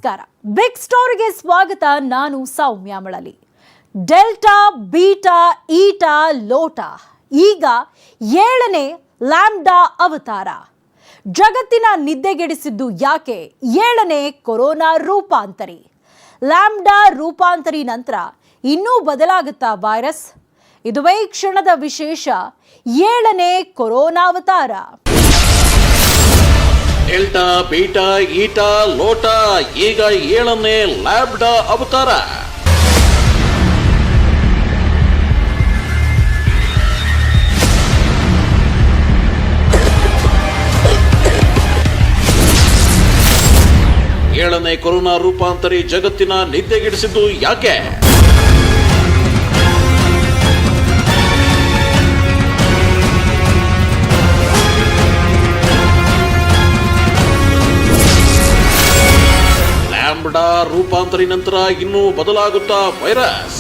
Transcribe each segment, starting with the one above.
ನಮಸ್ಕಾರ. ಬಿಗ್ ಸ್ಟೋರಿಗೆ ಸ್ವಾಗತ. ನಾನು ಸೌಮ್ಯ ಮಳಲಿ. ಡೆಲ್ಟಾ, ಬೀಟಾ, ಈಟಾ, ಲೋಟಾ, ಈಗ 7ನೇ ಲ್ಯಾಂಬ್ಡಾ ಅವತಾರ. ಜಗತ್ತಿನ ನಿದ್ದೆಗೆಡಿಸಿದ್ದು ಯಾಕೆ? 7ನೇ ಕೊರೋನಾ ರೂಪಾಂತರಿ. ಲ್ಯಾಂಬ್ಡಾ ರೂಪಾಂತರಿ ನಂತರ ಇನ್ನೂ ಬದಲಾಗುತ್ತಾ ವೈರಸ್? ಇದುವೇ ಕ್ಷಣದ ವಿಶೇಷ. 7ನೇ ಕೊರೋನಾ ಅವತಾರ. ಡೆಲ್ಟಾ, ಬೀಟಾ, ಈಟಾ, ಲೋಟಾ, ಈಗ 7ನೇ ಲ್ಯಾಂಬ್ಡಾ ಅವತಾರ. ಏಳನೇ ಕೊರೋನಾ ರೂಪಾಂತರಿ ಜಗತ್ತಿನ ನಿದ್ದೆಗೆಡಿಸಿದ್ದು ಯಾಕೆ? ಲ್ಯಾಂಬ್ಡಾ ರೂಪಾಂತರಿ ನಂತರ ಇನ್ನೂ ಬದಲಾಗುತ್ತಾ ವೈರಸ್?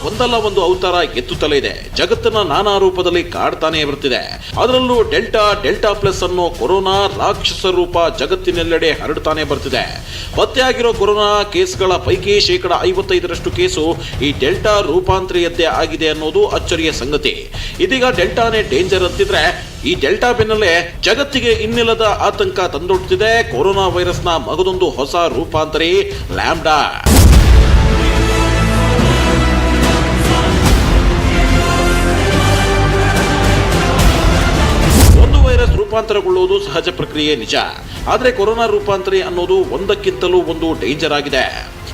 ಒಂದಲ್ಲ ಒಂದು ಅವತಾರ ಎತ್ತುತ್ತಲೇ ಇದೆ. ಜಗತ್ತನ್ನ ನಾನಾ ರೂಪದಲ್ಲಿ ಕಾಡ್ತಾನೆ ಬರುತ್ತಿದೆ. ಅದರಲ್ಲೂ ಡೆಲ್ಟಾ ಪ್ಲಸ್ ಅನ್ನೋ ಕೊರೋನಾ ರಾಕ್ಷಸ ರೂಪ ಜಗತ್ತಿನೆಲ್ಲೆಡೆ ಹರಡ್ತಾನೆ ಬರ್ತಿದೆ. ಪತ್ತೆಯಾಗಿರೋ ಕೊರೋನಾ ಕೇಸ್ಗಳ ಪೈಕಿ 55% ಕೇಸು ಈ ಡೆಲ್ಟಾ ರೂಪಾಂತರಿಯದ್ದೇ ಆಗಿದೆ ಅನ್ನೋದು ಅಚ್ಚರಿಯ ಸಂಗತಿ. ಇದೀಗ ಡೆಲ್ಟಾನೇ ಡೇಂಜರ್ ಅಂತಿದ್ರೆ, ಈ ಡೆಲ್ಟಾ ಬೆನ್ನಲ್ಲೇ ಜಗತ್ತಿಗೆ ಇನ್ನಿಲ್ಲದ ಆತಂಕ ತಂದೊಡ್ತಿದೆ ಕೊರೋನಾ ವೈರಸ್ನ ಮಗದೊಂದು ಹೊಸ ರೂಪಾಂತರಿ ಲ್ಯಾಂಬ್ಡಾ. ರೂಪಾಂತರಗೊಳ್ಳುವುದು ಸಹಜ ಪ್ರಕ್ರಿಯೆ ನಿಜ. ಆದರೆ ಕೊರೋನಾ ರೂಪಾಂತರಿ ಅನ್ನೋದು ಒಂದಕ್ಕಿಂತಲೂ ಒಂದು ಡೇಂಜರ್ ಆಗಿದೆ.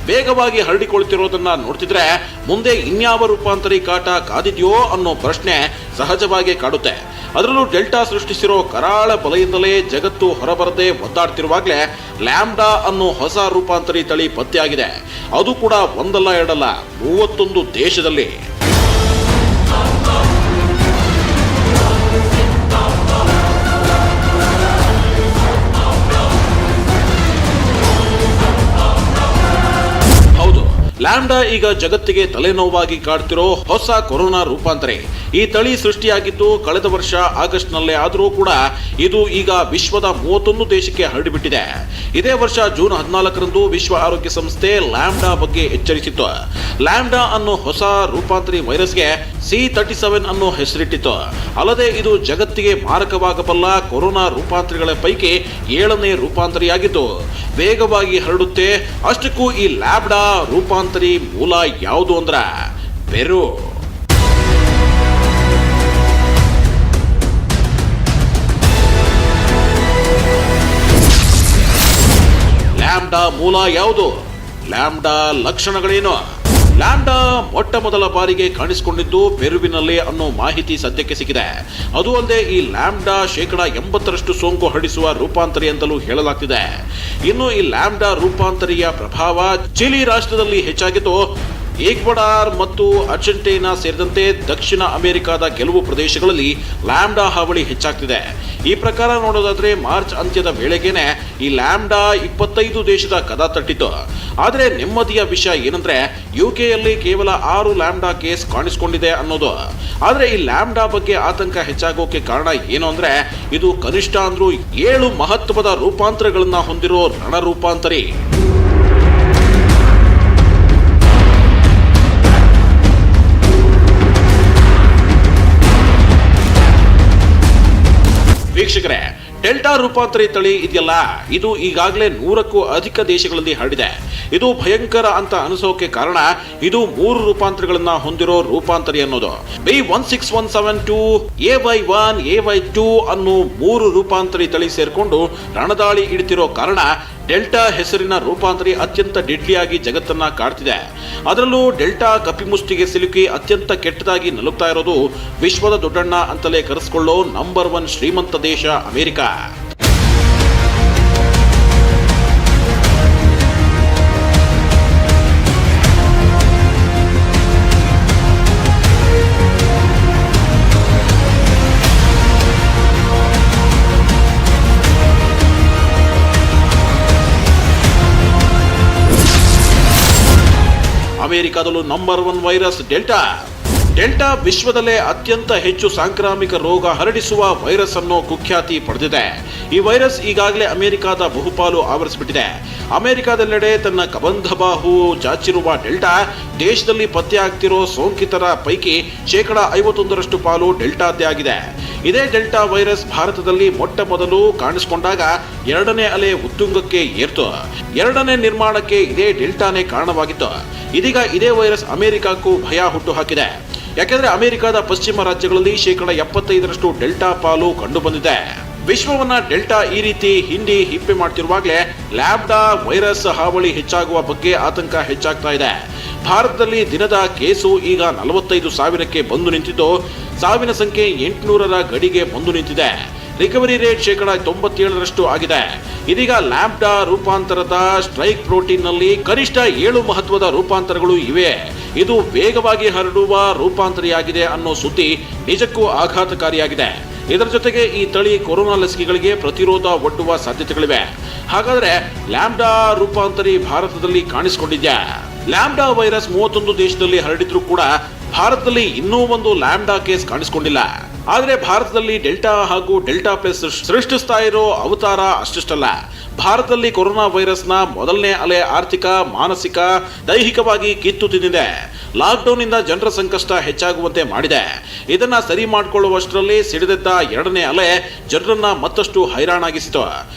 ವೇಗವಾಗಿ ಹರಡಿಕೊಳ್ತಿರೋದನ್ನ ನೋಡ್ತಿದ್ರೆ ಮುಂದೆ ಇನ್ಯಾವ ರೂಪಾಂತರಿ ಕಾಟ ಕಾದಿದೆಯೋ ಅನ್ನೋ ಪ್ರಶ್ನೆ ಸಹಜವಾಗಿ ಕಾಡುತ್ತೆ. ಅದರಲ್ಲೂ ಡೆಲ್ಟಾ ಸೃಷ್ಟಿಸಿರೋ ಕರಾಳ ಬಲೆಯಿಂದಲೇ ಜಗತ್ತು ಹೊರಬರದೆ ಒದ್ದಾಡ್ತಿರುವಾಗಲೇ ಲ್ಯಾಂಬ್ಡಾ ಅನ್ನೋ ಹೊಸ ರೂಪಾಂತರಿ ತಳಿ ಪತ್ತೆಯಾಗಿದೆ. ಅದು ಕೂಡ ಒಂದಲ್ಲ ಎರಡಲ್ಲ, 31 ದೇಶದಲ್ಲಿ. ಲ್ಯಾಂಬ್ಡಾ ಈಗ ಜಗತ್ತಿಗೆ ತಲೆನೋವಾಗಿ ಕಾಡ್ತಿರೋ ಹೊಸ ಕೊರೋನಾ ರೂಪಾಂತರಿ. ಈ ತಳಿ ಸೃಷ್ಟಿಯಾಗಿದ್ದು ಕಳೆದ ವರ್ಷ ಆಗಸ್ಟ್ ನಲ್ಲೇ ಆದರೂ ಕೂಡ ಇದು ಈಗ ವಿಶ್ವದ 31 ದೇಶಕ್ಕೆ ಹರಡಿಬಿಟ್ಟಿದೆ. ಇದೇ ವರ್ಷ ಜೂನ್ 14ರಂದು ವಿಶ್ವ ಆರೋಗ್ಯ ಸಂಸ್ಥೆ ಲ್ಯಾಂಬ್ಡಾ ಬಗ್ಗೆ ಎಚ್ಚರಿಸಿತ್ತು. ಲ್ಯಾಂಬ್ಡಾ ಅನ್ನೋ ಹೊಸ ರೂಪಾಂತರಿ ವೈರಸ್ಗೆ C37 ಅನ್ನೋ ಹೆಸರಿಟ್ಟಿತ್ತು. ಅಲ್ಲದೆ ಇದು ಜಗತ್ತಿಗೆ ಮಾರಕವಾಗಬಲ್ಲ ಕೊರೋನಾ ರೂಪಾಂತರಿಗಳ ಪೈಕಿ 7ನೇ ರೂಪಾಂತರಿಯಾಗಿತ್ತು. ವೇಗವಾಗಿ ಹರಡುತ್ತೆ. ಅಷ್ಟಕ್ಕೂ ಈ ಲ್ಯಾಂಬ್ಡಾ ರೂಪಾಂತರಿ ಮೂಲ ಯಾವುದು ಅಂದ್ರ ಪೆರು. ಲ್ಯಾಂಬ್ಡಾ ಮೂಲ ಯಾವುದು? ಲ್ಯಾಂಬ್ಡಾ ಲಕ್ಷಣಗಳೇನು? ಲ್ಯಾಂಬ್ಡಾ ಮೊಟ್ಟ ಮೊದಲ ಬಾರಿಗೆ ಕಾಣಿಸಿಕೊಂಡಿದ್ದು ಪೆರುವಿನಲ್ಲಿ ಅನ್ನೋ ಮಾಹಿತಿ ಸದ್ಯಕ್ಕೆ ಸಿಕ್ಕಿದೆ. ಅದು ಅಲ್ಲದೆ ಈ ಲ್ಯಾಂಬ್ಡಾ 80% ಸೋಂಕು ಹರಡಿಸುವ ರೂಪಾಂತರಿ ಅಂತಲೂ ಹೇಳಲಾಗ್ತಿದೆ. ಇನ್ನು ಈ ಲ್ಯಾಂಬ್ಡಾ ರೂಪಾಂತರಿಯ ಪ್ರಭಾವ ಚಿಲಿ ರಾಷ್ಟ್ರದಲ್ಲಿ ಹೆಚ್ಚಾಗಿದ್ದು, ಈಕ್ವಡಾರ್ ಮತ್ತು ಅರ್ಜೆಂಟೀನಾ ಸೇರಿದಂತೆ ದಕ್ಷಿಣ ಅಮೆರಿಕಾದ ಕೆಲವು ಪ್ರದೇಶಗಳಲ್ಲಿ ಲ್ಯಾಂಬ್ಡಾ ಹಾವಳಿ ಹೆಚ್ಚಾಗ್ತಿದೆ. ಈ ಪ್ರಕಾರ ನೋಡೋದಾದ್ರೆ ಮಾರ್ಚ್ ಅಂತ್ಯದ ವೇಳೆಗೇನೆ ಈ ಲ್ಯಾಂಬ್ಡಾ 25 ದೇಶದ ಕದ ತಟ್ಟಿತ್ತು. ಆದರೆ ನೆಮ್ಮದಿಯ ವಿಷಯ ಏನಂದ್ರೆ ಯುಕೆಯಲ್ಲಿ ಕೇವಲ 6 ಲ್ಯಾಂಬ್ಡಾ ಕೇಸ್ ಕಾಣಿಸಿಕೊಂಡಿದೆ ಅನ್ನೋದು. ಆದರೆ ಈ ಲ್ಯಾಂಬ್ಡಾ ಬಗ್ಗೆ ಆತಂಕ ಹೆಚ್ಚಾಗೋಕೆ ಕಾರಣ ಏನು ಅಂದ್ರೆ ಇದು ಕನಿಷ್ಠ ಅಂದ್ರೂ 7 ಮಹತ್ವದ ರೂಪಾಂತರಗಳನ್ನ ಹೊಂದಿರೋ ರಣರೂಪಾಂತರಿ. ವೀಕ್ಷಕರೇ, ಡೆಲ್ಟಾ ರೂಪಾಂತರಿ ತಳಿ ಇದೆಯಲ್ಲ, ಇದು ಈಗಾಗಲೇ 100ಕ್ಕೂ ಅಧಿಕ ದೇಶಗಳಲ್ಲಿ ಹರಡಿದೆ. ಇದು ಭಯಂಕರ ಅಂತ ಅನಿಸೋಕೆ ಕಾರಣ ಇದು 3 ರೂಪಾಂತರಗಳನ್ನ ಹೊಂದಿರೋ ರೂಪಾಂತರಿ ಅನ್ನೋದು. B16172, AY1, AY2 ಅನ್ನೋ 3 ರೂಪಾಂತರಿ ತಳಿ ಸೇರ್ಕೊಂಡು ರಣದಾಳಿ ಇಡ್ತಿರೋ ಕಾರಣ ಡೆಲ್ಟಾ ಹೆಸರಿನ ರೂಪಾಂತರಿ ಅತ್ಯಂತ ಡೆಡ್ಲಿಯಾಗಿ ಜಗತ್ತನ್ನ ಕಾಡ್ತಿದೆ. ಅದರಲ್ಲೂ ಡೆಲ್ಟಾ ಕಪಿಮುಷ್ಟಿಗೆ ಸಿಲುಕಿ ಅತ್ಯಂತ ಕೆಟ್ಟದಾಗಿ ನಲುಗ್ತಾ ಇರೋದು ವಿಶ್ವದ ದೊಡ್ಡಣ್ಣ ಅಂತಲೇ ಕರೆಸಿಕೊಳ್ಳೋ ನಂಬರ್ 1 ಶ್ರೀಮಂತ ದೇಶ ಅಮೆರಿಕ. ಅಮೆರಿಕದಲ್ಲೂ ನಂಬರ್ 1 ವೈರಸ್ ಡೆಲ್ಟಾ. ಡೆಲ್ಟಾ ವಿಶ್ವದಲ್ಲೇ ಅತ್ಯಂತ ಹೆಚ್ಚು ಸಾಂಕ್ರಾಮಿಕ ರೋಗ ಹರಡಿಸುವ ವೈರಸ್ ಅನ್ನೋ ಕುಖ್ಯಾತಿ ಪಡೆದಿದೆ. ಈ ವೈರಸ್ ಈಗಾಗಲೇ ಅಮೆರಿಕದ ಬಹುಪಾಲು ಆವರಿಸಿಬಿಟ್ಟಿದೆ. ಅಮೆರಿಕದೆಲ್ಲೆಡೆ ತನ್ನ ಕಬಂಧಬಾಹು ಚಾಚಿರುವ ಡೆಲ್ಟಾ ದೇಶದಲ್ಲಿ ಪತ್ತೆಯಾಗ್ತಿರೋ ಸೋಂಕಿತರ ಪೈಕಿ 51% ಪಾಲು ಡೆಲ್ಟಾದ್ದೇ ಆಗಿದೆ. ಇದೇ ಡೆಲ್ಟಾ ವೈರಸ್ ಭಾರತದಲ್ಲಿ ಮೊಟ್ಟ ಮೊದಲು ಕಾಣಿಸಿಕೊಂಡಾಗ ಎರಡನೇ ಅಲೆ ಉತ್ತುಂಗಕ್ಕೆ ಏರ್ತು. ಎರಡನೇ ನಿರ್ಮಾಣಕ್ಕೆ ಇದೇ ಡೆಲ್ಟಾನೇ ಕಾರಣವಾಗಿತ್ತು. ಇದೀಗ ಇದೇ ವೈರಸ್ ಅಮೆರಿಕಕ್ಕೂ ಭಯ ಹುಟ್ಟು ಹಾಕಿದೆ. ಯಾಕೆಂದ್ರೆ ಅಮೆರಿಕದ ಪಶ್ಚಿಮ ರಾಜ್ಯಗಳಲ್ಲಿ 75% ಡೆಲ್ಟಾ ಪಾಲು ಕಂಡು ಬಂದಿದೆ. ವಿಶ್ವವನ್ನ ಡೆಲ್ಟಾ ಈ ರೀತಿ ಹಿಂಡಿ ಹಿಪ್ಪೆ ಮಾಡ್ತಿರುವಾಗಲೇ ಲ್ಯಾಂಬ್ಡಾ ವೈರಸ್ ಹಾವಳಿ ಹೆಚ್ಚಾಗುವ ಬಗ್ಗೆ ಆತಂಕ ಹೆಚ್ಚಾಗ್ತಾ ಇದೆ. ಭಾರತದಲ್ಲಿ ದಿನದ ಕೇಸು ಈಗ 45,000ಕ್ಕೆ ಬಂದು ನಿಂತಿದ್ದು, ಸಾವಿನ ಸಂಖ್ಯೆ 800ರ ಗಡಿಗೆ ಬಂದು ನಿಂತಿದೆ. ರಿಕವರಿ ರೇಟ್ 97% ಆಗಿದೆ. ಇದೀಗ ಲ್ಯಾಂಬ್ಡಾ ರೂಪಾಂತರದ ಸ್ಟ್ರೈಕ್ ಪ್ರೋಟೀನ್ ನಲ್ಲಿ ಕನಿಷ್ಠ 7 ಮಹತ್ವದ ರೂಪಾಂತರಗಳು ಇವೆ. ಇದು ವೇಗವಾಗಿ ಹರಡುವ ರೂಪಾಂತರಿಯಾಗಿದೆ ಅನ್ನೋ ಸುದ್ದಿ ನಿಜಕ್ಕೂ ಆಘಾತಕಾರಿಯಾಗಿದೆ. ಇದರ ಜೊತೆಗೆ ಈ ತಳಿ ಕೊರೋನಾ ಲಸಿಕೆಗಳಿಗೆ ಪ್ರತಿರೋಧ ಒಡ್ಡುವ ಸಾಧ್ಯತೆಗಳಿವೆ. ಹಾಗಾದ್ರೆ ಲ್ಯಾಂಬ್ಡಾ ರೂಪಾಂತರಿ ಭಾರತದಲ್ಲಿ ಕಾಣಿಸಿಕೊಂಡಿದ್ಯಾ? ಲ್ಯಾಂಬ್ಡಾ ವೈರಸ್ 31 ದೇಶದಲ್ಲಿ ಹರಡಿದ್ರೂ ಕೂಡ ಭಾರತದಲ್ಲಿ ಇನ್ನೂ ಒಂದು ಲ್ಯಾಂಬ್ಡಾ ಕೇಸ್ ಕಾಣಿಸಿಕೊಂಡಿಲ್ಲ. ಆದರೆ ಭಾರತದಲ್ಲಿ ಡೆಲ್ಟಾ ಹಾಗೂ ಡೆಲ್ಟಾ ಪ್ಲಸ್ ಸೃಷ್ಟಿಸ್ತಾ ಇರೋ ಅವತಾರ ಅಷ್ಟಲ್ಲ. ಭಾರತದಲ್ಲಿ ಕೊರೋನಾ ವೈರಸ್ನ ಮೊದಲನೇ ಅಲೆ ಆರ್ಥಿಕ, ಮಾನಸಿಕ, ದೈಹಿಕವಾಗಿ ಕಿತ್ತು ತಿಂದಿದೆ. ಲಾಕ್ಡೌನ್ ಇಂದ ಜನರ ಸಂಕಷ್ಟ ಹೆಚ್ಚಾಗುವಂತೆ ಮಾಡಿದೆ. ಇದನ್ನ ಸರಿ ಮಾಡಿಕೊಳ್ಳುವಷ್ಟರಲ್ಲಿ ಸಿಡಿದೆದ್ದ ಎರಡನೇ ಅಲೆ ಜನರನ್ನ ಮತ್ತಷ್ಟು ಹೈರಾಣಾಗಿಸಿತು.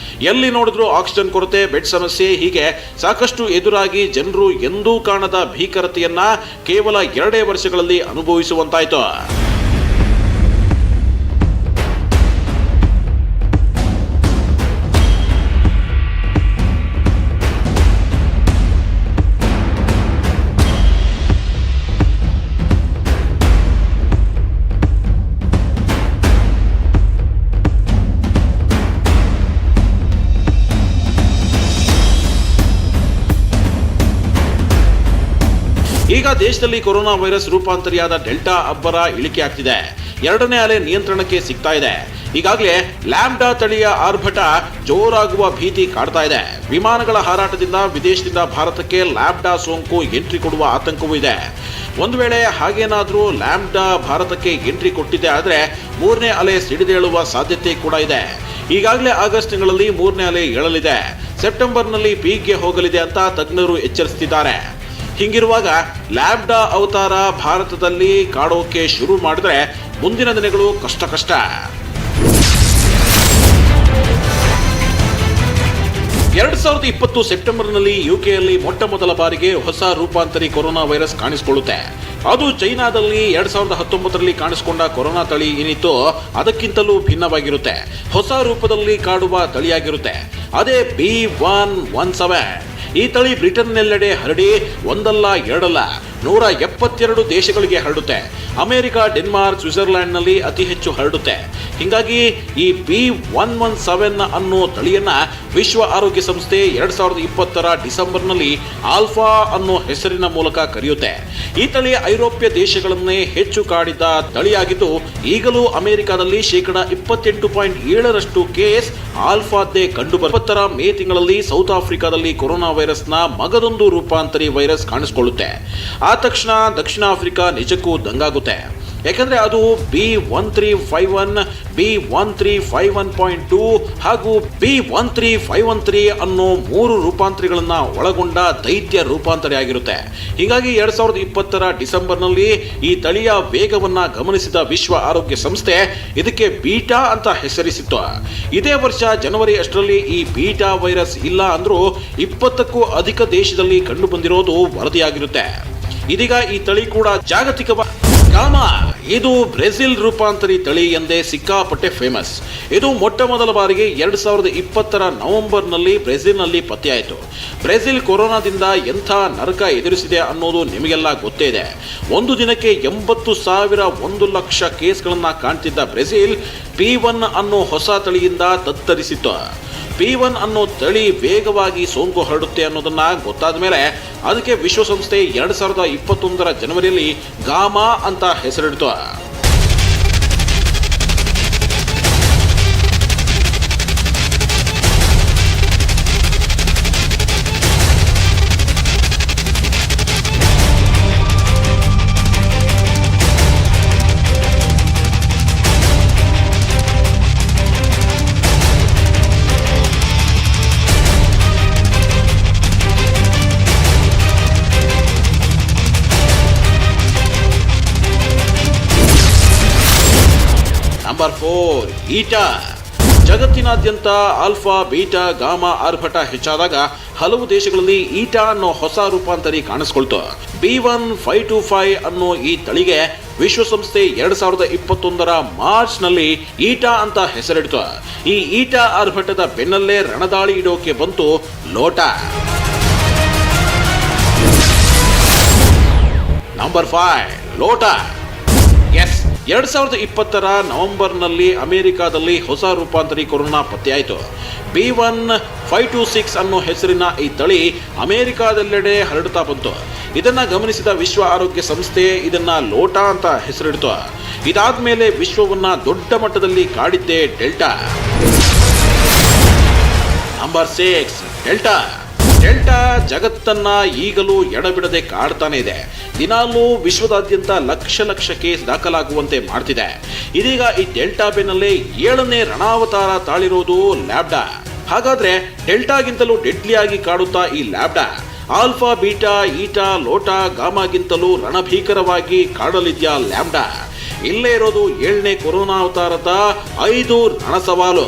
ಎಲ್ಲಿ ನೋಡಿದ್ರೂ ಆಕ್ಸಿಜನ್ ಕೊರತೆ, ಬೆಡ್ ಸಮಸ್ಯೆ ಹೀಗೆ ಸಾಕಷ್ಟು ಎದುರಾಗಿ ಜನರು ಎಂದೂ ಕಾಣದ ಭೀಕರತೆಯನ್ನ ಕೇವಲ 2 ವರ್ಷಗಳಲ್ಲಿ ಅನುಭವಿಸುವಂತಾಯಿತು. ಈಗ ದೇಶದಲ್ಲಿ ಕೊರೋನಾ ವೈರಸ್ ರೂಪಾಂತರಿಯಾದ ಡೆಲ್ಟಾ ಅಬ್ಬರ ಇಳಿಕೆ ಆಗ್ತಿದೆ. ಎರಡನೇ ಅಲೆ ನಿಯಂತ್ರಣಕ್ಕೆ ಸಿಗ್ತಾ ಇದೆ. ಈಗಾಗಲೇ ಲ್ಯಾಂಬ್ಡಾ ತಳಿಯ ಆರ್ಭಟ ಜೋರಾಗುವ ಭೀತಿ ಕಾಡ್ತಾ ಇದೆ. ವಿಮಾನಗಳ ಹಾರಾಟದಿಂದ ವಿದೇಶದಿಂದ ಭಾರತಕ್ಕೆ ಲ್ಯಾಂಬ್ಡಾ ಸೋಂಕು ಎಂಟ್ರಿ ಕೊಡುವ ಆತಂಕವೂ ಇದೆ. ಒಂದು ವೇಳೆ ಹಾಗೇನಾದ್ರೂ ಲ್ಯಾಂಬ್ಡಾ ಭಾರತಕ್ಕೆ ಎಂಟ್ರಿ ಕೊಟ್ಟಿದೆ ಆದರೆ 3ನೇ ಅಲೆ ಸಿಡಿದೇಳುವ ಸಾಧ್ಯತೆ ಕೂಡ ಇದೆ. ಈಗಾಗಲೇ ಆಗಸ್ಟ್ ತಿಂಗಳಲ್ಲಿ 3ನೇ ಅಲೆ ಏಳಲಿದೆ. ಸೆಪ್ಟೆಂಬರ್ನಲ್ಲಿ ಪೀಕ್ಗೆ ಹೋಗಲಿದೆ ಅಂತ ತಜ್ಞರು ಎಚ್ಚರಿಸುತ್ತಿದ್ದಾರೆ. ಹೀಗಿರುವಾಗ ಲ್ಯಾಂಬ್ಡಾ ಅವತಾರ ಭಾರತದಲ್ಲಿ ಕಾಡೋಕೆ ಶುರು ಮಾಡಿದ್ರೆ ಮುಂದಿನ ದಿನಗಳು ಕಷ್ಟ. 2020 ಸೆಪ್ಟೆಂಬರ್ನಲ್ಲಿ ಯುಕೆಯಲ್ಲಿ ಮೊಟ್ಟ ಮೊದಲ ಬಾರಿಗೆ ಹೊಸ ರೂಪಾಂತರಿ ಕೊರೋನಾ ವೈರಸ್ ಕಾಣಿಸಿಕೊಳ್ಳುತ್ತೆ. ಅದು ಚೈನಾದಲ್ಲಿ 2019ರಲ್ಲಿ ಕಾಣಿಸಿಕೊಂಡ ಕೊರೋನಾ ತಳಿ ಏನಿತ್ತು ಅದಕ್ಕಿಂತಲೂ ಭಿನ್ನವಾಗಿರುತ್ತೆ. ಹೊಸ ರೂಪದಲ್ಲಿ ಕಾಡುವ ತಳಿಯಾಗಿರುತ್ತೆ. ಅದೇ B117. ಈ ತಳಿ ಬ್ರಿಟನ್ನಲ್ಲೆಡೆ ಹರಡಿ ಒಂದಲ್ಲ ಎರಡಲ್ಲ 172 ದೇಶಗಳಿಗೆ ಹರಡುತ್ತೆ. ಅಮೆರಿಕ, ಡೆನ್ಮಾರ್ಕ್, ಸ್ವಿಟ್ಜರ್ಲ್ಯಾಂಡ್ನಲ್ಲಿ ಅತಿ ಹೆಚ್ಚು ಹರಡುತ್ತೆ. ಹೀಗಾಗಿ ಈ B117 ಅನ್ನೋ ತಳಿಯನ್ನ ವಿಶ್ವ ಆರೋಗ್ಯ ಸಂಸ್ಥೆ 2020ರ ಡಿಸೆಂಬರ್ನಲ್ಲಿ ಆಲ್ಫಾ ಅನ್ನೋ ಹೆಸರಿನ ಮೂಲಕ ಕರೆಯುತ್ತೆ. ಈ ತಳಿ ಐರೋಪ್ಯ ದೇಶಗಳನ್ನೇ ಹೆಚ್ಚು ಕಾಡಿದ ತಳಿಯಾಗಿದ್ದು ಈಗಲೂ ಅಮೆರಿಕದಲ್ಲಿ 28.7% ಕೇಸ್ ಆಲ್ಫಾದ್ದೇ ಕಂಡುಬರುತ್ತರ. ಮೇ ತಿಂಗಳಲ್ಲಿ ಸೌತ್ ಆಫ್ರಿಕಾದಲ್ಲಿ ಕೊರೋನಾ ವೈರಸ್ನ ಮಗದೊಂದು ರೂಪಾಂತರಿ ವೈರಸ್ ಕಾಣಿಸಿಕೊಳ್ಳುತ್ತೆ. ಆ ತಕ್ಷಣ ದಕ್ಷಿಣ ಆಫ್ರಿಕಾ ನಿಜಕ್ಕೂ ದಂಗಾಗುತ್ತೆ. ಯಾಕಂದ್ರೆ ಅದು B1351, B1351.2 ಹಾಗೂ B13513 ಅನ್ನೋ 3 ರೂಪಾಂತರಿಗಳನ್ನ ಒಳಗೊಂಡ ದೈತ್ಯ ರೂಪಾಂತರಿ ಆಗಿರುತ್ತೆ. ಹೀಗಾಗಿ 2020ರ ಡಿಸೆಂಬರ್ನಲ್ಲಿ ಈ ತಳಿಯ ವೇಗವನ್ನ ಗಮನಿಸಿದ ವಿಶ್ವ ಆರೋಗ್ಯ ಸಂಸ್ಥೆ ಇದಕ್ಕೆ ಬೀಟಾ ಅಂತ ಹೆಸರಿಸಿತ್ತು. ಇದೇ ವರ್ಷ ಜನವರಿ ಅಷ್ಟರಲ್ಲಿ ಈ ಬೀಟಾ ವೈರಸ್ ಇಲ್ಲ ಅಂದ್ರೂ 20ಕ್ಕೂ ಅಧಿಕ ದೇಶದಲ್ಲಿ ಕಂಡು ಬಂದಿರೋದು ವರದಿಯಾಗಿರುತ್ತೆ. ಇದೀಗ ಈ ತಳಿ ಕೂಡ ಜಾಗತಿಕವಾಗಿ ಇದು ಬ್ರೆಜಿಲ್ ರೂಪಾಂತರಿ ತಳಿ ಎಂದೇ ಸಿಕ್ಕಾಪಟ್ಟೆ ಫೇಮಸ್. ಇದು ಮೊಟ್ಟ ಮೊದಲ ಬಾರಿಗೆ 2020ರ ನವೆಂಬರ್ನಲ್ಲಿ ಬ್ರೆಜಿಲ್ನಲ್ಲಿ ಪತ್ತೆಯಾಯಿತು. ಬ್ರೆಜಿಲ್ ಕೊರೋನಾದಿಂದ ಎಂಥ ನರಕ ಎದುರಿಸಿದೆ ಅನ್ನೋದು ನಿಮಗೆಲ್ಲ ಗೊತ್ತೇ ಇದೆ. ಒಂದು ದಿನಕ್ಕೆ 80,000 1 ಲಕ್ಷ ಕೇಸ್ಗಳನ್ನ ಕಾಣ್ತಿದ್ದ ಬ್ರೆಜಿಲ್ P1 ಅನ್ನೋ ಹೊಸ ತಳಿಯಿಂದ ತತ್ತರಿಸಿತ್ತು. P1 ಅನ್ನೋ ತಳಿ ವೇಗವಾಗಿ ಸೋಂಕು ಹರಡುತ್ತೆ ಅನ್ನೋದನ್ನ ಗೊತ್ತಾದ ಮೇಲೆ ಅದಕ್ಕೆ ವಿಶ್ವಸಂಸ್ಥೆ 2021ರ ಜನವರಿಯಲ್ಲಿ ಗಾಮಾ ಅಂತ ಹೆಸರಿಡ್ತು. Number 4 Eta. ಜಗತ್ತಿನಾದ್ಯಂತ ಆಲ್ಫಾ, ಬೀಟಾ, ಗಾಮಾ ಆರ್ಭಟ ಹೆಚ್ಚಾದಾಗ ಹಲವು ದೇಶಗಳಲ್ಲಿ ಈಟಾ ಅನ್ನೋ ಹೊಸ ರೂಪಾಂತರಿ ಕಾಣಿಸ್ಕೊಳ್ತು. B1525 ಅನ್ನೋ ಈ ತಳಿಗೆ ವಿಶ್ವಸಂಸ್ಥೆ 2021 ಮಾರ್ಚ್ನಲ್ಲಿ ಈಟಾ ಅಂತ ಹೆಸರಿಡ್ತು. ಈ ಈಟಾ ಆರ್ಭಟದ ಬೆನ್ನಲ್ಲೇ ರಣದಾಳಿ ಇಡೋಕೆ ಬಂತು ಲೋಟಾ. ನಂಬರ್ 5 ಲೋಟಾ. ಎಸ್, 2020 ನವೆಂಬರ್ನಲ್ಲಿ ಅಮೆರಿಕಾದಲ್ಲಿ ಹೊಸ ರೂಪಾಂತರಿ ಕೊರೋನಾ ಪತ್ತೆಯಾಯಿತು. B1526 ಅನ್ನೋ ಹೆಸರಿನ ಈ ತಳಿ ಅಮೆರಿಕಾದೆಲ್ಲೆಡೆ ಹರಡುತ್ತಾ ಬಂತು. ಇದನ್ನ ಗಮನಿಸಿದ ವಿಶ್ವ ಆರೋಗ್ಯ ಸಂಸ್ಥೆ ಇದನ್ನ ಲೋಟಾ ಅಂತ ಹೆಸರಿಡ್ತು. ಇದಾದ್ಮೇಲೆ ವಿಶ್ವವನ್ನ ದೊಡ್ಡ ಮಟ್ಟದಲ್ಲಿ ಕಾಡಿದ್ದೇ ಡೆಲ್ಟಾ. Number 6 delta. ಡೆಲ್ಟಾ ಜಗತ್ತನ್ನ ಈಗಲೂ ಎಡಬಿಡದೆ ಕಾಡ್ತಾನೆ ಇದೆ. ದಿನಾಲೂ ವಿಶ್ವದಾದ್ಯಂತ ಲಕ್ಷ ಕೇಸ್ ದಾಖಲಾಗುವಂತೆ ಮಾಡ್ತಿದೆ. ಇದೀಗ ಈ ಡೆಲ್ಟಾ ಬೆನ್ನಲ್ಲೇ 7ನೇ ರಣಾವತಾರ ತಾಳಿರೋದು ಲ್ಯಾಬ್ಡಾ. ಹಾಗಾದ್ರೆ ಡೆಲ್ಟಾಗಿಂತಲೂ ಡೆಡ್ಲಿಯಾಗಿ ಕಾಡುತ್ತಾ ಈ ಲ್ಯಾಬ್ಡಾ ಆಲ್ಫಾ, ಬೀಟಾ, ಈಟಾ, ಲೋಟಾ, ಗಾಮಾಗಿಂತಲೂ ರಣಭೀಕರವಾಗಿ ಕಾಡಲಿದ್ಯಾ ಲ್ಯಾಬ್ಡಾ? ಇಲ್ಲೇ ಇರೋದು 7ನೇ ಕೊರೋನಾ ಅವತಾರದ 5 ರಣಸವಾಲು.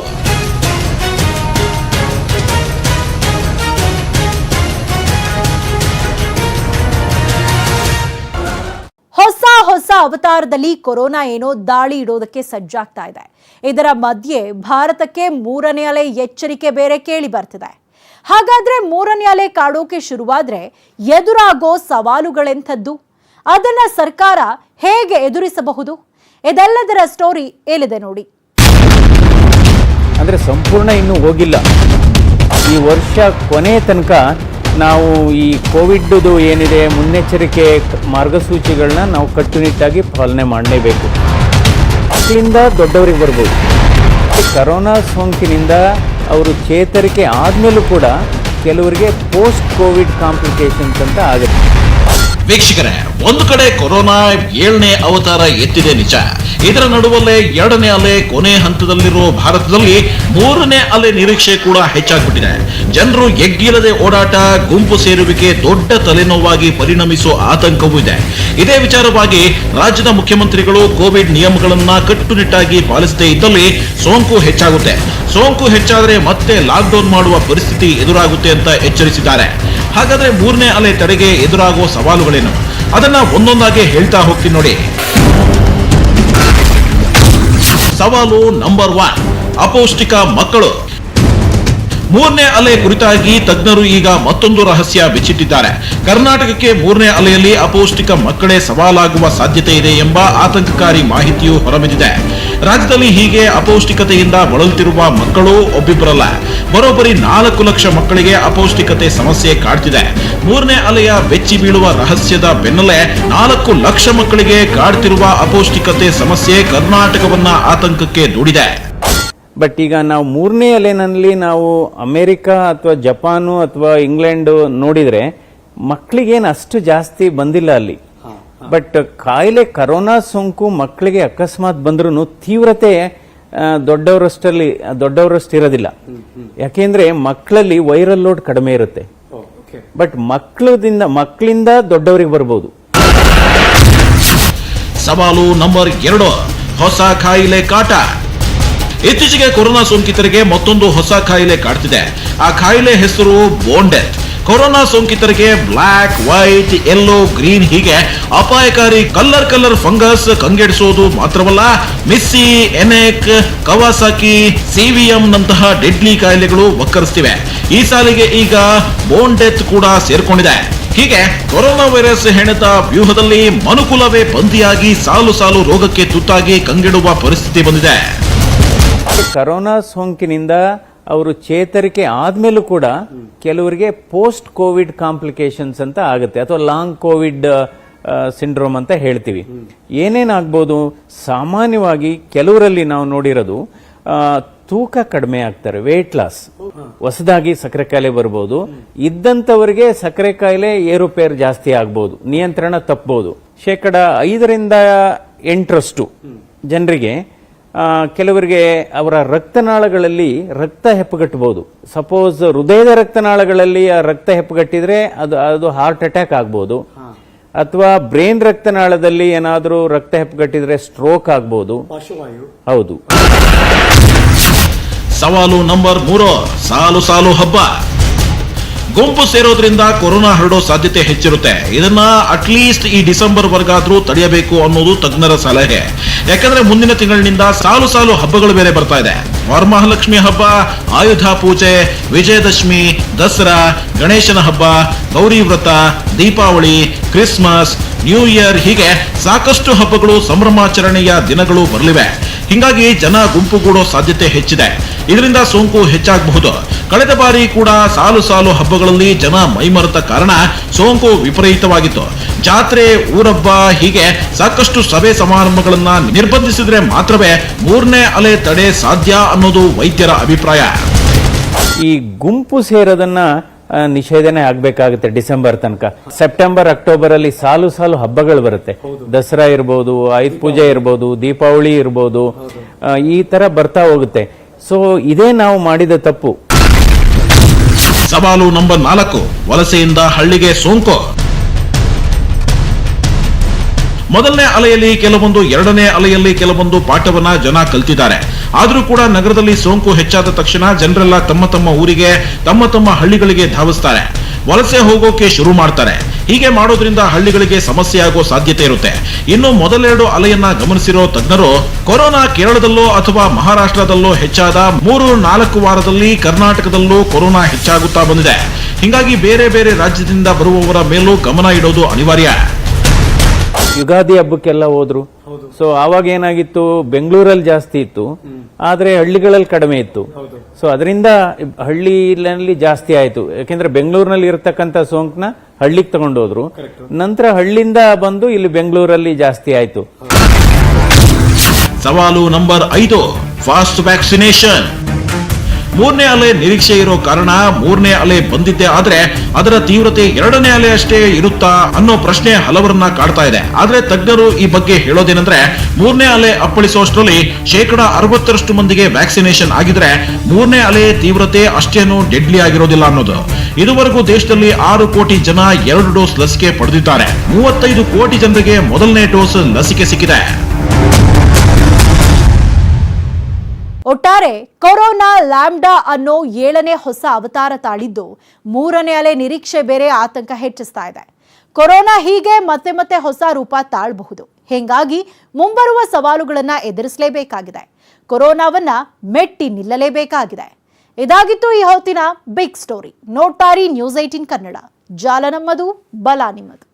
ಹೊಸ ಅವತಾರದಲ್ಲಿ ಕೊರೋನಾ ಏನೋ ದಾಳಿ ಇಡೋದಕ್ಕೆ ಸಜ್ಜಾಗ್ತಾ ಇದೆ. ಇದರ ಮಧ್ಯೆ ಭಾರತಕ್ಕೆ 3ನೇ ಅಲೆ ಎಚ್ಚರಿಕೆ ಬೇರೆ ಕೇಳಿ ಬರ್ತಿದೆ. ಹಾಗಾದ್ರೆ 3ನೇ ಅಲೆ ಕಾಡೋಕೆ ಶುರುವಾದ್ರೆ ಎದುರಾಗೋ ಸವಾಲುಗಳೆಂಥದ್ದು? ಅದನ್ನ ಸರ್ಕಾರ ಹೇಗೆ ಎದುರಿಸಬಹುದು? ಇದೆಲ್ಲದರ ಸ್ಟೋರಿ ಏನಿದೆ ನೋಡಿ. ಅಂದ್ರೆ ಸಂಪೂರ್ಣ ಇನ್ನೂ ಹೋಗಿಲ್ಲ. ಈ ವರ್ಷ ಕೊನೆ ತನಕ ನಾವು ಈ ಕೋವಿಡ್ದು ಏನಿದೆ ಮುನ್ನೆಚ್ಚರಿಕೆ ಮಾರ್ಗಸೂಚಿಗಳನ್ನ ನಾವು ಕಟ್ಟುನಿಟ್ಟಾಗಿ ಪಾಲನೆ ಮಾಡಲೇಬೇಕು. ಮಕ್ಕಳಿಂದ ದೊಡ್ಡವರಿಗೆ ಬರ್ಬೋದು. ಕರೋನಾ ಸೋಂಕಿನಿಂದ ಅವರು ಚೇತರಿಕೆ ಆದಮೇಲೂ ಕೂಡ ಕೆಲವರಿಗೆ ಪೋಸ್ಟ್ ಕೋವಿಡ್ ಕಾಂಪ್ಲಿಕೇಶನ್ಸ್ ಅಂತ ಆಗುತ್ತೆ. ವೀಕ್ಷಕರೇ, ಒಂದು ಕಡೆ ಕೊರೋನಾ 7ನೇ ಅವತಾರ ಎತ್ತಿದೆ ನಿಜ. ಇದರ ನಡುವಲ್ಲೇ 2ನೇ ಅಲೆ ಕೊನೆ ಹಂತದಲ್ಲಿರುವ ಭಾರತದಲ್ಲಿ 3ನೇ ಅಲೆ ನಿರೀಕ್ಷೆ ಕೂಡ ಹೆಚ್ಚಾಗ್ಬಿಟ್ಟಿದೆ. ಜನರು ಎಗ್ಗಿಲ್ಲದೆ ಓಡಾಟ, ಗುಂಪು ಸೇರುವಿಕೆ ದೊಡ್ಡ ತಲೆನೋವಾಗಿ ಪರಿಣಮಿಸುವ ಆತಂಕವೂ ಇದೆ. ಇದೇ ವಿಚಾರವಾಗಿ ರಾಜ್ಯದ ಮುಖ್ಯಮಂತ್ರಿಗಳು ಕೋವಿಡ್ ನಿಯಮಗಳನ್ನ ಕಟ್ಟುನಿಟ್ಟಾಗಿ ಪಾಲಿಸದೇ ಇದ್ದಲ್ಲಿ ಸೋಂಕು ಹೆಚ್ಚಾಗುತ್ತೆ. ಸೋಂಕು ಹೆಚ್ಚಾದರೆ ಮತ್ತೆ ಲಾಕ್ಡೌನ್ ಮಾಡುವ ಪರಿಸ್ಥಿತಿ ಎದುರಾಗುತ್ತೆ ಅಂತ ಎಚ್ಚರಿಸಿದ್ದಾರೆ. ಹಾಗಾದ್ರೆ 3ನೇ ಅಲೆ ತಡೆಗೆ ಎದುರಾಗುವ ಸವಾಲುಗಳೇನು? ಅದನ್ನ ಒಂದೊಂದಾಗಿ ಹೇಳ್ತಾ ಹೋಗ್ತೀನಿ ನೋಡಿ. ಸವಾಲು ನಂಬರ್ 1, ಅಪೌಷ್ಟಿಕ ಮಕ್ಕಳು. 3ನೇ ಅಲೆ ಕುರಿತಾಗಿ ತಜ್ಞರು ಈಗ ಮತ್ತೊಂದು ರಹಸ್ಯ ಬಿಚ್ಚಿಟ್ಟಿದ್ದಾರೆ. ಕರ್ನಾಟಕಕ್ಕೆ 3ನೇ ಅಲೆಯಲ್ಲಿ ಅಪೌಷ್ಟಿಕ ಮಕ್ಕಳೇ ಸವಾಲಾಗುವ ಸಾಧ್ಯತೆ ಇದೆ ಎಂಬ ಆತಂಕಕಾರಿ ಮಾಹಿತಿಯು ಹೊರಬಿದ್ದಿದೆ. ರಾಜ್ಯದಲ್ಲಿ ಹೀಗೆ ಅಪೌಷ್ಟಿಕತೆಯಿಂದ ಬಳಲುತ್ತಿರುವ ಮಕ್ಕಳು ಒಬ್ಬಿಬ್ಬರಲ್ಲ, ಬರೋಬ್ಬರಿ 4 ಲಕ್ಷ ಮಕ್ಕಳಿಗೆ ಅಪೌಷ್ಟಿಕತೆ ಸಮಸ್ಯೆ ಕಾಡ್ತಿದೆ. 3ನೇ ಅಲೆಯ ಬೆಚ್ಚಿ ಬೀಳುವ ರಹಸ್ಯದ ಬೆನ್ನಲ್ಲೇ 4 ಲಕ್ಷ ಮಕ್ಕಳಿಗೆ ಕಾಡ್ತಿರುವ ಅಪೌಷ್ಟಿಕತೆ ಸಮಸ್ಯೆ ಕರ್ನಾಟಕವನ್ನ ಆತಂಕಕ್ಕೆ ದೂಡಿದೆ. ಬಟ್ ಈಗ ನಾವು 3ನೇ ಅಲೆನಲ್ಲಿ ನಾವು ಅಮೆರಿಕ ಅಥವಾ ಜಪಾನು ಅಥವಾ ಇಂಗ್ಲೆಂಡ್ ನೋಡಿದ್ರೆ ಮಕ್ಕಳಿಗೇನು ಅಷ್ಟು ಜಾಸ್ತಿ ಬಂದಿಲ್ಲ ಅಲ್ಲಿ. ಬಟ್ ಕಾಯಿಲೆ ಕರೋನಾ ಸೋಂಕು ಮಕ್ಕಳಿಗೆ ಅಕಸ್ಮಾತ್ ಬಂದ್ರೂ ತೀವ್ರತೆ ದೊಡ್ಡವರಷ್ಟು ಇರೋದಿಲ್ಲ. ಯಾಕೆಂದ್ರೆ ಮಕ್ಕಳಲ್ಲಿ ವೈರಲ್ ಲೋಡ್ ಕಡಿಮೆ ಇರುತ್ತೆ. ಬಟ್ ಮಕ್ಕಳಿಂದ ದೊಡ್ಡವರಿಗೆ ಬರ್ಬೋದು. ಸವಾಲು ನಂಬರ್ 2, ಹೊಸ ಕಾಯಿಲೆ ಕಾಟ. ಇತ್ತೀಚೆಗೆ ಕೊರೋನಾ ಸೋಂಕಿತರಿಗೆ ಮತ್ತೊಂದು ಹೊಸ ಕಾಯಿಲೆ ಕಾಡ್ತಿದೆ. ಆ ಕಾಯಿಲೆ ಹೆಸರು ಬೋನ್ ಡೆತ್. ಕೊರೋನಾ ಸೋಂಕಿತರಿಗೆ ಬ್ಲಾಕ್, ವೈಟ್, ಯೆಲ್ಲೋ, ಗ್ರೀನ್ ಹೀಗೆ ಅಪಾಯಕಾರಿ ಕಲರ್ ಫಂಗಸ್ ಕಂಗೆಡಿಸೋದು ಮಾತ್ರವಲ್ಲ, ಮಿಸ್ಸಿ, ಎನೆಕ್, ಕವಾಸಾಕಿ, ಸಿವಿಎಂ ನಂತಹ ಡೆಡ್ಲಿ ಕಾಯಿಲೆಗಳು ಒಕ್ಕರಿಸ್ತಿವೆ. ಈ ಸಾಲಿಗೆ ಈಗ ಬೋನ್ ಡೆತ್ ಕೂಡ ಸೇರ್ಕೊಂಡಿದೆ. ಹೀಗೆ ಕೊರೋನಾ ವೈರಸ್ ಹೆಣೆತ ವ್ಯೂಹದಲ್ಲಿ ಮನುಕುಲವೇ ಬಂದಿಯಾಗಿ ಸಾಲು ರೋಗಕ್ಕೆ ತುತ್ತಾಗಿ ಕಂಗೆಡುವ ಪರಿಸ್ಥಿತಿ ಬಂದಿದೆ. ಕರೋನಾ ಸೋಂಕಿನಿಂದ ಅವರು ಚೇತರಿಕೆ ಆದ್ಮೇಲೂ ಕೂಡ ಕೆಲವರಿಗೆ ಪೋಸ್ಟ್ ಕೋವಿಡ್ ಕಾಂಪ್ಲಿಕೇಶನ್ಸ್ ಅಂತ ಆಗುತ್ತೆ, ಅಥವಾ ಲಾಂಗ್ ಕೋವಿಡ್ ಸಿಂಡ್ರೋಮ್ ಅಂತ ಹೇಳ್ತೀವಿ. ಏನೇನಾಗ್ಬೋದು? ಸಾಮಾನ್ಯವಾಗಿ ಕೆಲವರಲ್ಲಿ ನಾವು ನೋಡಿರೋದು ತೂಕ ಕಡಿಮೆ ಆಗ್ತಾರೆ, ವೇಟ್ ಲಾಸ್, ಹೊಸದಾಗಿ ಸಕ್ಕರೆ ಕಾಯಿಲೆ ಬರ್ಬೋದು. ಇದ್ದಂಥವರಿಗೆ ಸಕ್ಕರೆ ಕಾಯಿಲೆ ಏರುಪೇರು ಜಾಸ್ತಿ ಆಗ್ಬೋದು, ನಿಯಂತ್ರಣ ತಪ್ಪಬಹುದು. 5% ಜನರಿಗೆ ಕೆಲವರಿಗೆ ಅವರ ರಕ್ತನಾಳಗಳಲ್ಲಿ ರಕ್ತ ಹೆಪ್ಪುಗಟ್ಟಬಹುದು. ಸಪೋಸ್ ಹೃದಯದ ರಕ್ತನಾಳಗಳಲ್ಲಿ ಆ ರಕ್ತ ಹೆಪ್ಪುಗಟ್ಟಿದ್ರೆ ಅದು ಹಾರ್ಟ್ ಅಟ್ಯಾಕ್ ಆಗ್ಬೋದು. ಅಥವಾ ಬ್ರೈನ್ ರಕ್ತನಾಳದಲ್ಲಿ ಏನಾದರೂ ರಕ್ತ ಹೆಪ್ಪುಗಟ್ಟಿದ್ರೆ ಸ್ಟ್ರೋಕ್ ಆಗ್ಬೋದು. ಹೌದು. ಸವಾಲು ನಂಬರ್ 3, ಸಾಲು ಸಾಲು ಹಬ್ಬ. ಗುಂಪು ಸೇರೋದ್ರಿಂದ ಕೊರೋನಾ ಹರಡೋ ಸಾಧ್ಯತೆ ಹೆಚ್ಚಿರುತ್ತೆ. ಇದನ್ನ ಅಟ್ಲೀಸ್ಟ್ ಈ ಡಿಸೆಂಬರ್ ವರ್ಗಾದ್ರೂ ತಡೆಯಬೇಕು ಅನ್ನೋದು ತಜ್ಞರ ಸಲಹೆ. ಯಾಕಂದ್ರೆ ಮುಂದಿನ ತಿಂಗಳಿನಿಂದ ಸಾಲು ಸಾಲು ಹಬ್ಬಗಳು ಬೇರೆ ಬರ್ತಾ ಇದೆ. ವರಮಹಾಲಕ್ಷ್ಮಿ ಹಬ್ಬ, ಆಯುಧ ಪೂಜೆ, ವಿಜಯದಶಮಿ, ದಸರಾ, ಗಣೇಶನ ಹಬ್ಬ, ಗೌರಿ ವ್ರತ, ದೀಪಾವಳಿ, ಕ್ರಿಸ್ಮಸ್, ನ್ಯೂ ಇಯರ್, ಹೀಗೆ ಸಾಕಷ್ಟು ಹಬ್ಬಗಳು, ಸಂಭ್ರಮಾಚರಣೆಯ ದಿನಗಳು ಬರಲಿವೆ. ಹಿಂಗಾಗಿ ಜನ ಗುಂಪುಗೂಡೋ ಸಾಧ್ಯತೆ ಹೆಚ್ಚಿದೆ. ಇದರಿಂದ ಸೋಂಕು ಹೆಚ್ಚಾಗಬಹುದು. ಕಳೆದ ಬಾರಿ ಕೂಡ ಸಾಲು ಸಾಲು ಹಬ್ಬಗಳಲ್ಲಿ ಜನ ಮೈಮರೆತ ಕಾರಣ ಸೋಂಕು ವಿಪರೀತವಾಗಿತ್ತು. ಜಾತ್ರೆ, ಊರಬ್ಬ, ಹೀಗೆ ಸಾಕಷ್ಟು ಸಭೆ ಸಮಾರಂಭಗಳನ್ನ ನಿರ್ಬಂಧಿಸಿದ್ರೆ ಮಾತ್ರವೇ 3ನೇ ಅಲೆ ತಡೆ ಸಾಧ್ಯ ಅನ್ನೋದು ವೈದ್ಯರ ಅಭಿಪ್ರಾಯ. ಈ ಗುಂಪು ಸೇರೋದನ್ನ ನಿಷೇಧನೆ ಆಗ್ಬೇಕಾಗುತ್ತೆ ಡಿಸೆಂಬರ್ ತನಕ. ಸೆಪ್ಟೆಂಬರ್, ಅಕ್ಟೋಬರ್ ಅಲ್ಲಿ ಸಾಲು ಸಾಲು ಹಬ್ಬಗಳು ಬರುತ್ತೆ. ದಸರಾ ಇರ್ಬೋದು, ಆಯುಧ ಪೂಜೆ ಇರ್ಬೋದು, ದೀಪಾವಳಿ ಇರ್ಬೋದು, ಈ ತರ ಬರ್ತಾ ಹೋಗುತ್ತೆ. ಸೊ ಇದೇ ನಾವು ಮಾಡಿದ ತಪ್ಪು. ಸವಾಲು ನಂಬರ್ 4, ವಲಸೆಯಿಂದ ಹಳ್ಳಿಗೆ ಸೋಂಕು. ಮೊದಲನೇ ಅಲೆಯಲ್ಲಿ ಕೆಲವೊಂದು, 2ನೇ ಅಲೆಯಲ್ಲಿ ಕೆಲವೊಂದು ಪಾಠವನ್ನ ಜನ ಕಲ್ತಿದ್ದಾರೆ. ಆದ್ರೂ ಕೂಡ ನಗರದಲ್ಲಿ ಸೋಂಕು ಹೆಚ್ಚಾದ ತಕ್ಷಣ ಜನರೆಲ್ಲ ತಮ್ಮ ತಮ್ಮ ಊರಿಗೆ, ತಮ್ಮ ತಮ್ಮ ಹಳ್ಳಿಗಳಿಗೆ ಧಾವಿಸ್ತಾರೆ. ವಲಸೆ ಹೋಗೋಕೆ ಶುರು ಮಾಡ್ತಾರೆ. ಹೀಗೆ ಮಾಡೋದ್ರಿಂದ ಹಳ್ಳಿಗಳಿಗೆ ಸಮಸ್ಯೆ ಆಗೋ ಸಾಧ್ಯತೆ ಇರುತ್ತೆ. ಇನ್ನು ಮೊದಲೆರಡು ಅಲೆಯನ್ನ ಗಮನಿಸಿರೋ ತಜ್ಞರು, ಕೊರೋನಾ ಕೇರಳದಲ್ಲೋ ಅಥವಾ ಮಹಾರಾಷ್ಟ್ರದಲ್ಲೋ ಹೆಚ್ಚಾದ 3-4 ವಾರದಲ್ಲಿ ಕರ್ನಾಟಕದಲ್ಲೂ ಕೊರೋನಾ ಹೆಚ್ಚಾಗುತ್ತಾ ಬಂದಿದೆ. ಹಿಂಗಾಗಿ ಬೇರೆ ಬೇರೆ ರಾಜ್ಯದಿಂದ ಬರುವವರ ಮೇಲೂ ಗಮನ ಇಡೋದು ಅನಿವಾರ್ಯ. ಯುಗಾದಿ ಹಬ್ಬಕ್ಕೆಲ್ಲ ಹೋದ್ರು. ಸೊ ಆವಾಗ ಏನಾಗಿತ್ತು, ಬೆಂಗಳೂರಲ್ಲಿ ಜಾಸ್ತಿ ಇತ್ತು, ಆದ್ರೆ ಹಳ್ಳಿಗಳಲ್ಲಿ ಕಡಿಮೆ ಇತ್ತು. ಸೊ ಅದರಿಂದ ಹಳ್ಳಿನಲ್ಲಿ ಜಾಸ್ತಿ ಆಯ್ತು. ಯಾಕೆಂದ್ರೆ ಬೆಂಗಳೂರಿನಲ್ಲಿ ಇರತಕ್ಕಂತ ಸೋಂಕನ್ನ ಹಳ್ಳಿಗೆ ತಗೊಂಡೋದ್ರು. ನಂತರ ಹಳ್ಳಿಯಿಂದ ಬಂದು ಇಲ್ಲಿ ಬೆಂಗಳೂರಲ್ಲಿ ಜಾಸ್ತಿ ಆಯ್ತು. ಸವಾಲು ನಂಬರ್ 5, ಫಾಸ್ಟ್ ವ್ಯಾಕ್ಸಿನೇಷನ್. 3ನೇ ಅಲೆ ನಿರೀಕ್ಷೆ ಇರೋ ಕಾರಣ 3ನೇ ಅಲೆ ಬಂದಿದ್ದೆ ಆದ್ರೆ ಅದರ ತೀವ್ರತೆ 2ನೇ ಅಲೆ ಅಷ್ಟೇ ಇರುತ್ತಾ ಅನ್ನೋ ಪ್ರಶ್ನೆ ಹಲವರನ್ನ ಕಾಡ್ತಾ ಇದೆ. ಆದ್ರೆ ತಜ್ಞರು ಈ ಬಗ್ಗೆ ಹೇಳೋದೇನೆಂದ್ರೆ, 3ನೇ ಅಲೆ ಅಪ್ಪಳಿಸೋಷ್ಟರಲ್ಲಿ 60% ಮಂದಿಗೆ ವ್ಯಾಕ್ಸಿನೇಷನ್ ಆಗಿದ್ರೆ 3ನೇ ಅಲೆ ತೀವ್ರತೆ ಅಷ್ಟೇನು ಡೆಡ್ಲಿ ಆಗಿರೋದಿಲ್ಲ ಅನ್ನೋದು. ಇದುವರೆಗೂ ದೇಶದಲ್ಲಿ 6 ಕೋಟಿ ಜನ 2 ಡೋಸ್ ಲಸಿಕೆ ಪಡೆದಿದ್ದಾರೆ. 35 ಕೋಟಿ ಜನರಿಗೆ ಮೊದಲನೇ ಡೋಸ್ ಲಸಿಕೆ ಸಿಕ್ಕಿದೆ. ಒಟ್ಟಾರೆ ಕೊರೋನಾ ಲ್ಯಾಂಬ್ಡಾ ಅನ್ನೋ 7ನೇ ಹೊಸ ಅವತಾರ ತಾಳಿದ್ದು 3ನೇ ಅಲೆ ನಿರೀಕ್ಷೆ ಬೇರೆ ಆತಂಕ ಹೆಚ್ಚಿಸ್ತಾ ಇದೆ. ಕೊರೋನಾ ಹೀಗೆ ಮತ್ತೆ ಮತ್ತೆ ಹೊಸ ರೂಪ ತಾಳಬಹುದು. ಹೀಗಾಗಿ ಮುಂಬರುವ ಸವಾಲುಗಳನ್ನ ಎದುರಿಸಲೇಬೇಕಾಗಿದೆ. ಕೊರೋನಾವನ್ನ ಮೆಟ್ಟಿ ನಿಲ್ಲಲೇಬೇಕಾಗಿದೆ. ಇದಾಗಿತ್ತು ಈ ಹೊತ್ತಿನ ಬಿಗ್ ಸ್ಟೋರಿ. ನೋಡ್ತಾರಿ ನ್ಯೂಸ್ 18 ಕನ್ನಡ. ಜಾಲ ನಮ್ಮದು, ಬಲ ನಿಮ್ಮದು.